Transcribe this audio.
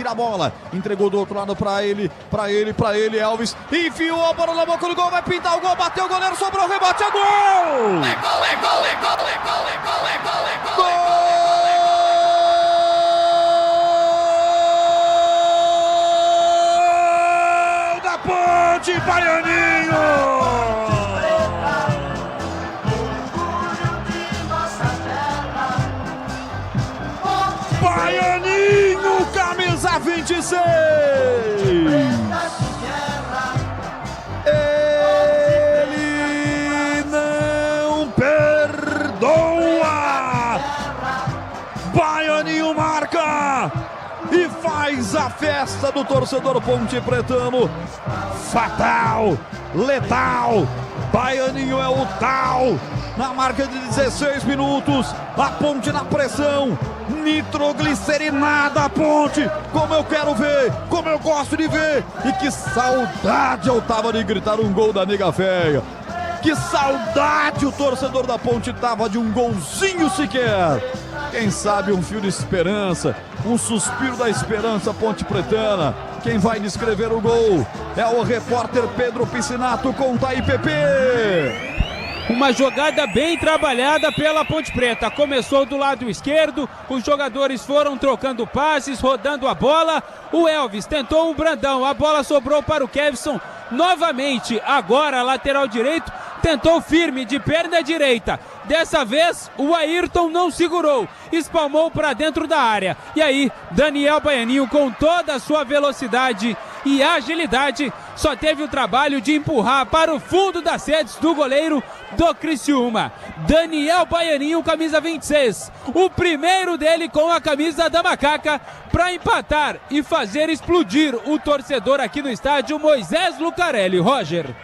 vira a bola, entregou do outro lado para ele, Elvis, enfiou a bola na boca do gol, vai pintar o gol, bateu o goleiro, sobrou o rebote, é gol! É gol, é gol, é gol, é gol, é gol, é gol, é gol! Gol da Ponte, Baianinho! Baianinho, camisa 26! Ele não perdoa! Baianinho marca e faz a festa do torcedor ponte pretano. Fatal, letal, Baianinho é o tal. Na marca de 16 minutos, a Ponte na pressão, nitroglicerinada a Ponte, como eu quero ver, como eu gosto de ver, e que saudade eu tava de gritar um gol da nega véia, que saudade o torcedor da Ponte tava de um golzinho sequer, quem sabe um fio de esperança, um suspiro da esperança ponte pretana. Quem vai descrever o gol é o repórter Pedro Piscinato com TAIPP. Uma jogada bem trabalhada pela Ponte Preta. Começou do lado esquerdo, os jogadores foram trocando passes, rodando a bola. O Elvis tentou o Brandão, a bola sobrou para o Kevson. Novamente, agora lateral direito, tentou firme de perna direita. Dessa vez, o Ayrton não segurou, espalmou para dentro da área. E aí, Daniel Baianinho, com toda a sua velocidade e agilidade, só teve o trabalho de empurrar para o fundo das redes do goleiro do Criciúma. Daniel Baianinho, camisa 26. O primeiro dele com a camisa da macaca para empatar e fazer explodir o torcedor aqui no estádio Moisés Lucarelli. Roger.